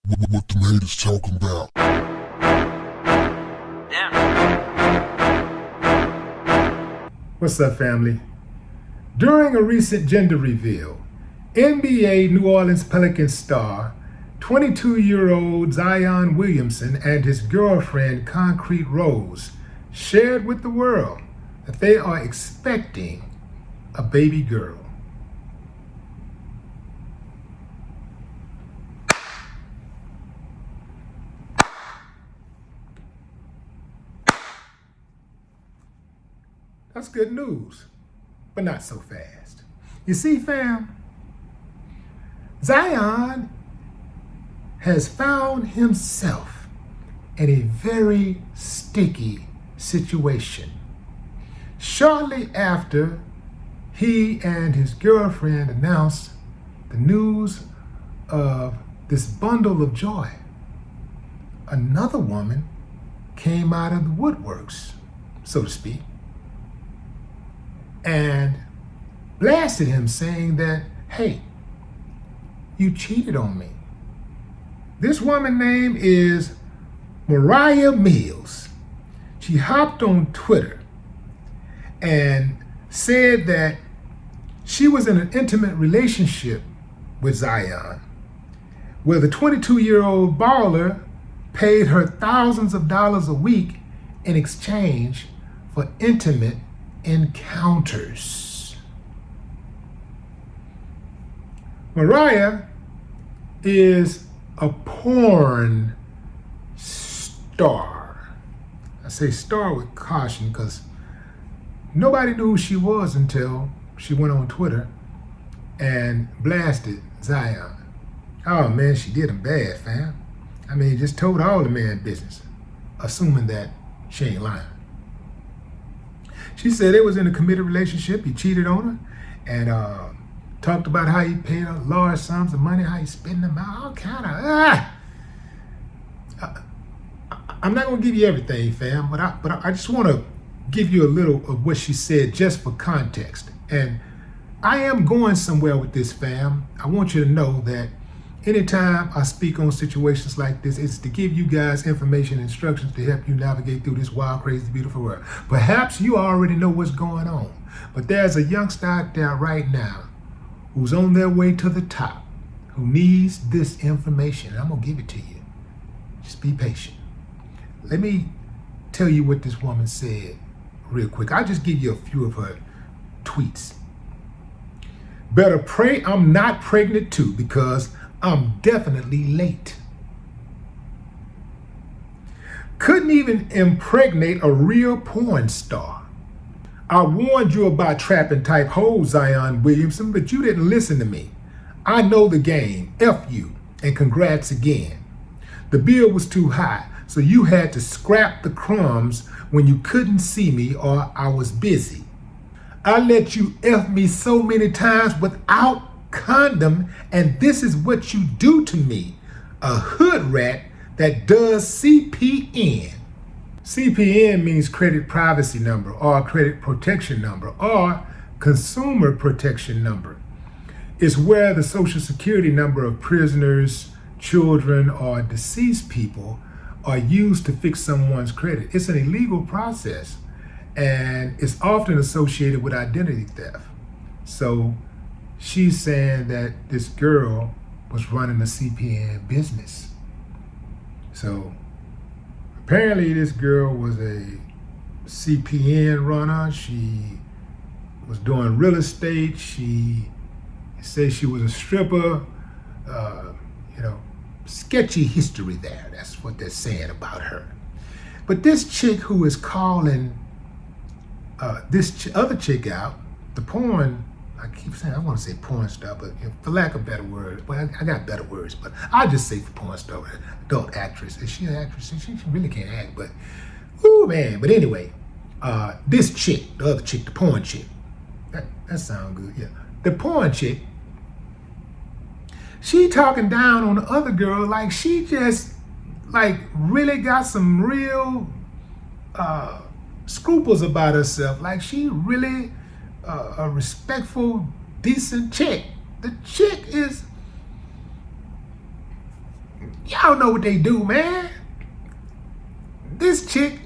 What them haters talking about? What's up, family? During a recent gender reveal, NBA New Orleans Pelicans star, 22-year-old Zion Williamson and his girlfriend Concrete Rose shared with the world that they are expecting a baby girl. That's good news, but not so fast. You see, fam, Zion has found himself in a very sticky situation. Shortly after he and his girlfriend announced the news of this bundle of joy, another woman came out of the woodworks, so to speak, and blasted him, saying that, hey, you cheated on me. This woman's name is Moriah Mills. She hopped on Twitter and said that she was in an intimate relationship with Zion, where the 22-year-old baller paid her thousands of dollars a week in exchange for intimate encounters. Moriah is a porn star. I say star with caution because nobody knew who she was until she went on Twitter and blasted Zion. Oh man, she did him bad, fam. I mean, just told all the man business, assuming that she ain't lying. She said they was in a committed relationship. He cheated on her and talked about how he paid her large sums of money, how he spent them out, all kind of. I'm not gonna give you everything, fam, but I just want to give you a little of what she said just for context. And I am going somewhere with this, fam. I want you to know that anytime I speak on situations like this, it's to give you guys information, instructions to help you navigate through this wild, crazy, beautiful world. Perhaps you already know what's going on, but there's a youngster out there right now who's on their way to the top, who needs this information. I'm gonna give it to you. Just be patient. Let me tell you what this woman said real quick. I'll just give you a few of her tweets. Better pray I'm not pregnant too, because I'm definitely late. Couldn't even impregnate a real porn star. I warned you about trapping type hoes, Zion Williamson, but you didn't listen to me. I know the game. F you, and congrats again. The bill was too high, so you had to scrap the crumbs when you couldn't see me or I was busy. I let you F me so many times without condom, and this is what you do to me, a hood rat that does CPN. CPN means credit privacy number or credit protection number or consumer protection number. It's where the social security number of prisoners, children, or deceased people are used to fix someone's credit. It's an illegal process and it's often associated with identity theft. So she's saying that this girl was running a CPN business. So apparently this girl was a CPN runner. She was doing real estate. She said she was a stripper. Sketchy history there. That's what they're saying about her. But this chick who is calling this other chick out, the porn, I keep saying, I want to say porn star, but for lack of better words, well, I got better words, but I'll just say for porn star, adult actress. Is she an actress? She really can't act, but, ooh, man. But anyway, this chick, the other chick, the porn chick, that sounds good, yeah. The porn chick, she talking down on the other girl like she just, really got some real scruples about herself. Like she really a respectful, decent chick. The chick is, Y'all know what they do, man. This chick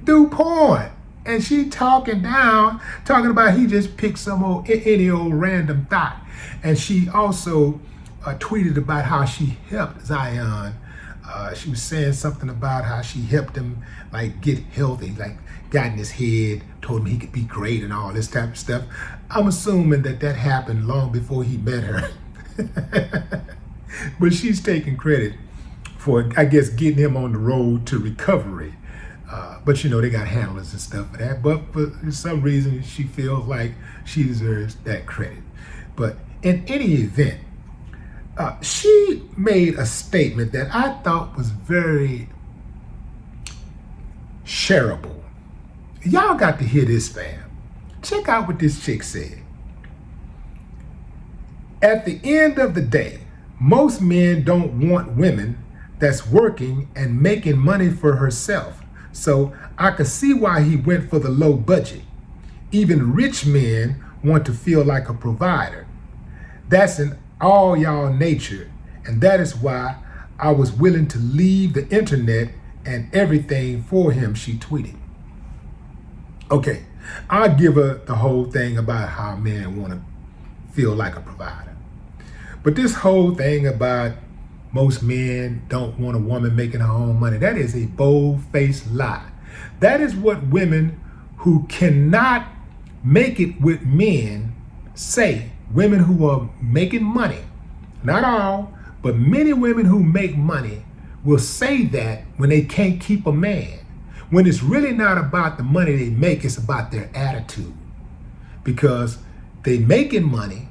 do porn. And she talking about he just picked any old random thought. And she also tweeted about how she helped Zion. She was saying something about how she helped him like get healthy, like got in his head, told him he could be great and all this type of stuff. I'm assuming that happened long before he met her. But she's taking credit for, I guess, getting him on the road to recovery. But you know, they got handlers and stuff for that. But for some reason, she feels like she deserves that credit. But in any event, she made a statement that I thought was very shareable. Y'all got to hear this, fam. Check out what this chick said. At the end of the day, most men don't want women that's working and making money for herself. So I could see why he went for the low budget. Even rich men want to feel like a provider. That's in all y'all nature, and that is why I was willing to leave the internet and everything for him, she tweeted. Okay, I'll give her the whole thing about how men want to feel like a provider. But this whole thing about most men don't want a woman making her own money, that is a bold-faced lie. That is what women who cannot make it with men say. Women who are making money, not all, but many women who make money will say that when they can't keep a man. When it's really not about the money they make, it's about their attitude. Because they making money,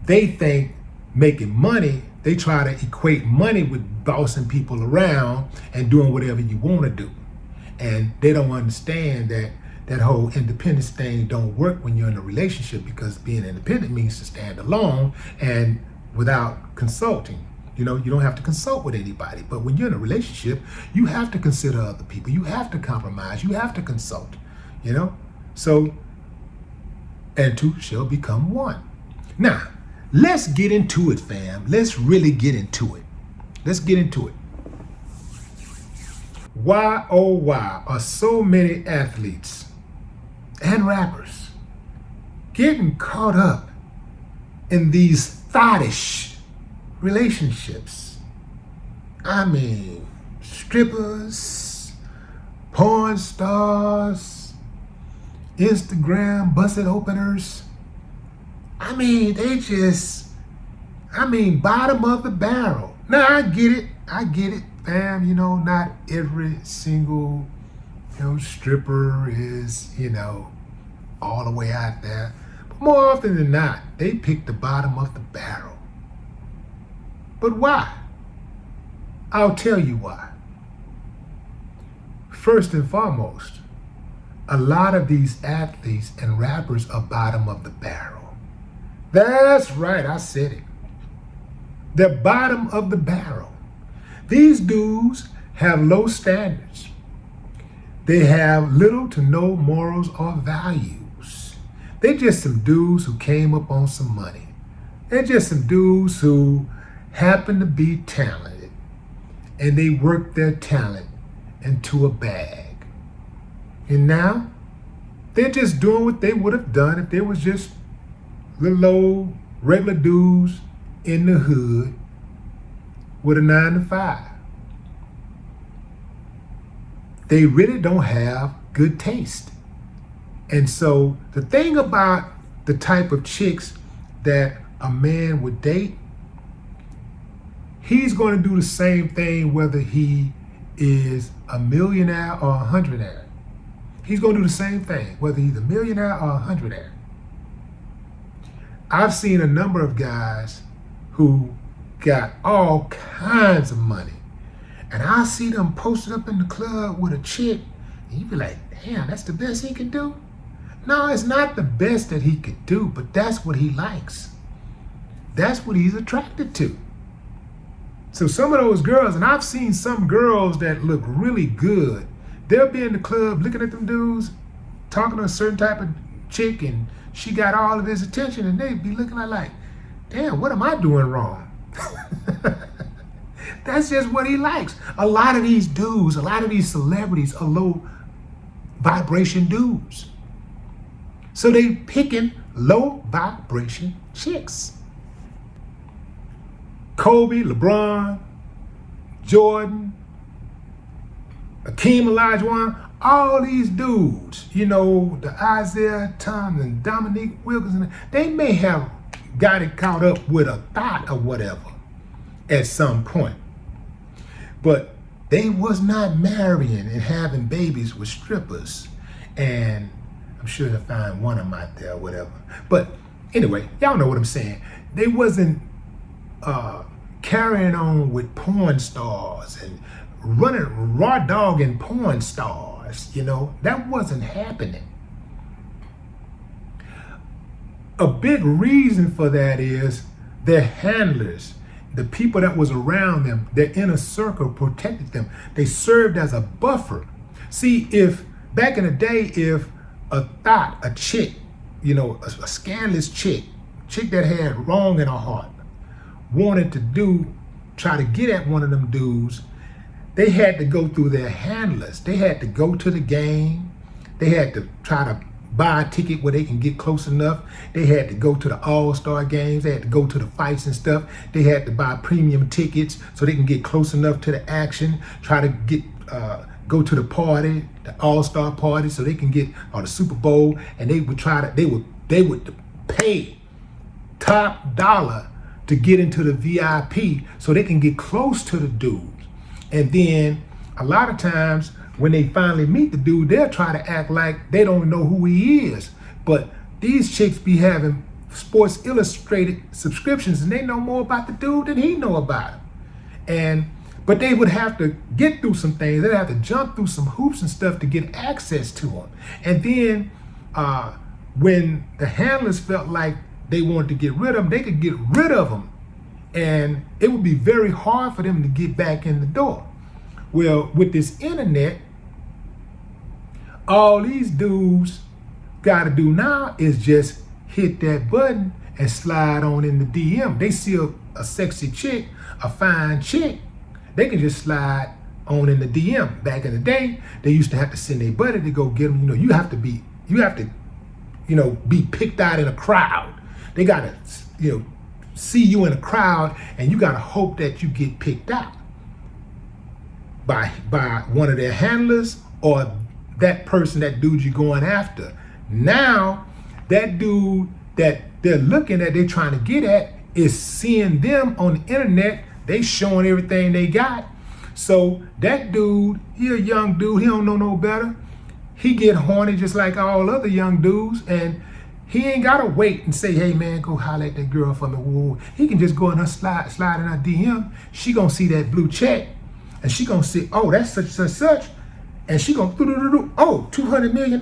they think making money, they try to equate money with bossing people around and doing whatever you want to do. And they don't understand that that whole independence thing don't work when you're in a relationship, because being independent means to stand alone and without consulting. You know, you don't have to consult with anybody. But when you're in a relationship, you have to consider other people. You have to compromise. You have to consult, you know? So, and two shall become one. Now, let's get into it, fam. Let's really get into it. Let's get into it. Why, oh why, are so many athletes and rappers getting caught up in these thottish relationships? I mean, strippers, porn stars, Instagram busted openers. I mean, bottom of the barrel. Now, I get it, fam. You know, not every single, stripper is, all the way out there. But more often than not, they pick the bottom of the barrel. But why? I'll tell you why. First and foremost, a lot of these athletes and rappers are bottom of the barrel. That's right, I said it. They're bottom of the barrel. These dudes have low standards. They have little to no morals or values. They're just some dudes who came up on some money. They're just some dudes who happen to be talented, and they work their talent into a bag. And now, they're just doing what they would have done if they was just little old regular dudes in the hood with a 9-to-5. They really don't have good taste. And so the thing about the type of chicks that a man would date, he's going to do the same thing whether he is a millionaire or a hundredaire. He's going to do the same thing whether he's a millionaire or a hundredaire. I've seen a number of guys who got all kinds of money, and I see them posted up in the club with a chick, and you be like, damn, that's the best he can do? No, it's not the best that he could do, but that's what he likes. That's what he's attracted to. So some of those girls, and I've seen some girls that look really good, they'll be in the club looking at them dudes, talking to a certain type of chick, and she got all of his attention, and they'd be looking like, damn, what am I doing wrong? That's just what he likes. A lot of these dudes, a lot of these celebrities are low vibration dudes. So they picking low vibration chicks. Kobe, LeBron, Jordan, Akeem Olajuwon, all these dudes, you know, the Isaiah Thomas and Dominique Wilkinson, they may have got it caught up with a thought or whatever at some point. But they was not marrying and having babies with strippers. And I'm sure they'll find one of them out there or whatever. But anyway, y'all know what I'm saying. They wasn't carrying on with porn stars and running raw dogging porn stars, you know. That wasn't happening. A big reason for that is their handlers, the people that was around them, their inner circle protected them. They served as a buffer. See, if back in the day, if a chick, you know, a scandalous chick that had wrong in her heart, wanted to try to get at one of them dudes, they had to go through their handlers. They had to go to the game. They had to try to buy a ticket where they can get close enough. They had to go to the all-star games. They had to go to the fights and stuff. They had to buy premium tickets so they can get close enough to the action, try to get go to the party, the all-star party, so they can get, or the Super Bowl, and they would pay top dollar to get into the VIP so they can get close to the dudes. And then a lot of times when they finally meet the dude, they'll try to act like they don't know who he is. But these chicks be having Sports Illustrated subscriptions and they know more about the dude than he know about him. But they would have to get through some things. They'd have to jump through some hoops and stuff to get access to him. And then when the handlers felt like they wanted to get rid of him, they could get rid of him. And it would be very hard for them to get back in the door. Well, with this internet, all these dudes got to do now is just hit that button and slide on in the DM. They see a sexy chick, a fine chick, they can just slide on in the DM. Back in the day, they used to have to send their buddy to go get them. You know, you have to, you know, be picked out in a crowd. They got to, you know, see you in a crowd, and you got to hope that you get picked out by one of their handlers or that person, that dude you're going after. Now, that dude that they're looking at, they're trying to get at, is seeing them on the internet. They showing everything they got. So that dude, he a young dude, he don't know no better. He get horny just like all other young dudes, and he ain't gotta wait and say, hey man, go holler at that girl for me. Whoa. He can just go in her slide in her DM. She gonna see that blue check, and she gonna see, oh, that's such, and she gonna oh, $200 million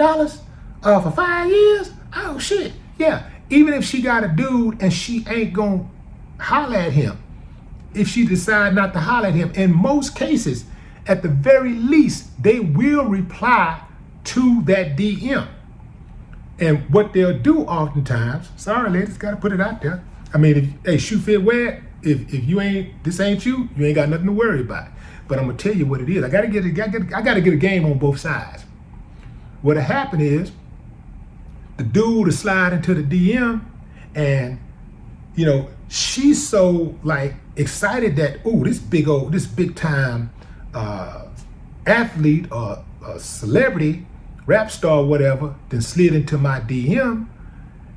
for 5 years? Oh shit, yeah. Even if she got a dude and she ain't gonna holler at him, if she decide not to holler at him, in most cases, at the very least, they will reply to that DM. And what they'll do oftentimes, sorry ladies, gotta put it out there. I mean, if shoe fit wet, if you ain't, this ain't you ain't got nothing to worry about. But I'm gonna tell you what it is. I gotta get a game on both sides. What'll happen is, the dude will slide into the DM, and you know, she's so like excited that, ooh, this big time athlete or celebrity, rap star, whatever, then slid into my DM.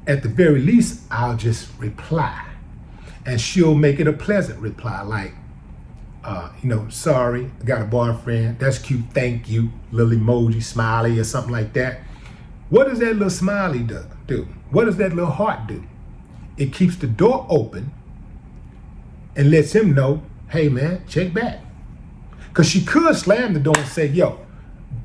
At the very least, I'll just reply, and she'll make it a pleasant reply, like, you know, sorry, I got a boyfriend. That's cute. Thank you. Little emoji, smiley, or something like that. What does that little smiley do? What does that little heart do? It keeps the door open and lets him know, hey man, check back. Because she could slam the door and say, yo,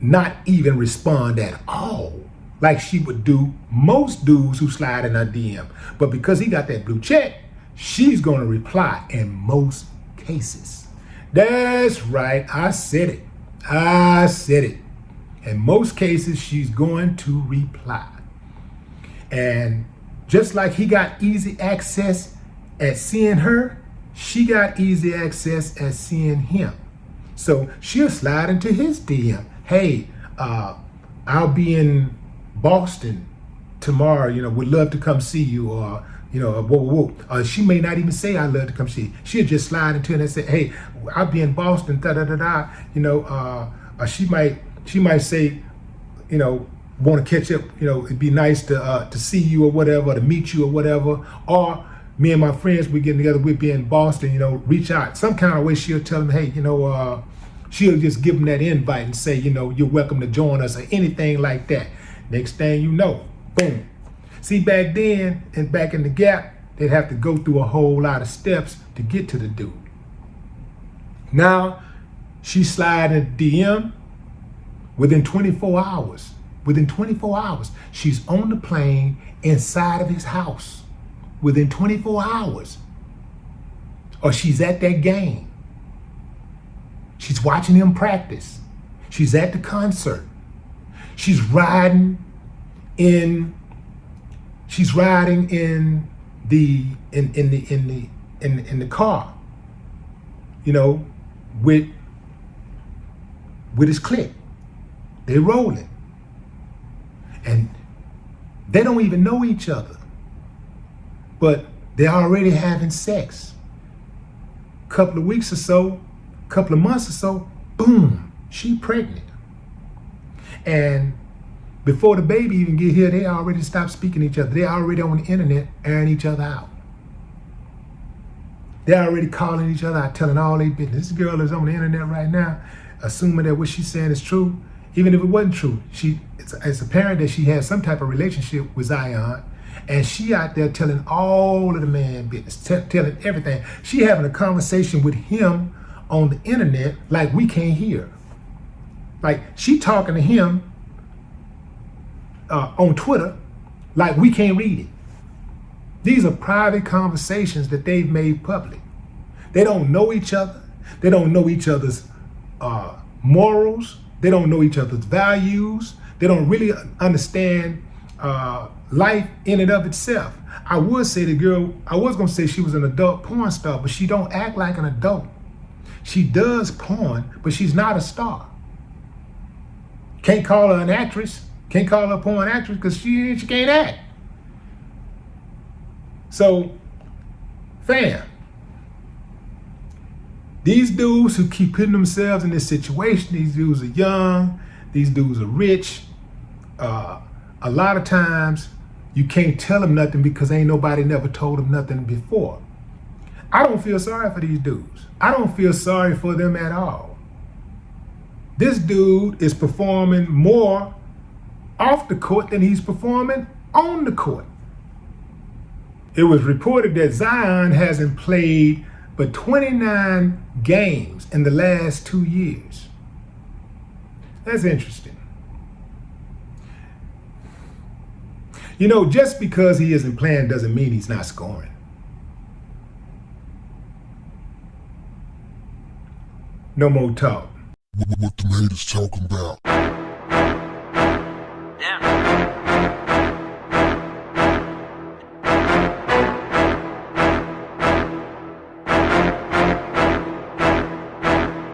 not even respond at all, like she would do most dudes who slide in her DM. But because he got that blue check, she's going to reply in most cases. That's right, I said it. In most cases, she's going to reply. And just like he got easy access at seeing her, she got easy access at seeing him. So she'll slide into his DM. Hey, I'll be in Boston tomorrow, would love to come see you, or, she may not even say I'd love to come see you. She'll just slide into it and say, hey, I'll be in Boston, she might say, want to catch up, it'd be nice to see you or whatever, to meet you or whatever, or me and my friends, we getting together, we'll be in Boston, reach out. Some kind of way she'll tell them, hey, she'll just give them that invite and say, you're welcome to join us or anything like that. Next thing you know, boom. See, back then and back in the Gap, they'd have to go through a whole lot of steps to get to the dude. Now, she sliding DM within 24 hours. Within 24 hours, she's on the plane inside of his house. Within 24 hours. Or she's at that game. She's watching him practice. She's at the concert. She's riding in the car, with his clique. They rolling. And they don't even know each other. But they're already having sex. Couple of weeks or so, couple of months or so, boom, she pregnant. And before the baby even get here, they already stopped speaking to each other. They're already on the internet airing each other out. They're already calling each other out, telling all their business. This girl is on the internet right now, assuming that what she's saying is true. Even if it wasn't true, it's apparent that she has some type of relationship with Zion, and she out there telling all of the man business, telling everything. She having a conversation with him on the internet like we can't hear. Like she talking to him on Twitter like we can't read it. These are private conversations that they've made public. They don't know each other. They don't know each other's morals. They don't know each other's values. They don't really understand life in and of itself. I would say the girl, I was gonna say she was an adult porn star, but she don't act like an adult. She does porn, but she's not a star. Can't call her an actress. Can't call her a porn actress because she can't act. So, fam, these dudes who keep putting themselves in this situation, these dudes are young, these dudes are rich. A lot of times you can't tell them nothing because ain't nobody never told them nothing before. I don't feel sorry for these dudes. I don't feel sorry for them at all. This dude is performing more off the court than he's performing on the court. It was reported that Zion hasn't played but 29 games in the last 2 years. That's interesting. Just because he isn't playing doesn't mean he's not scoring. No more talk. What the haters talking about?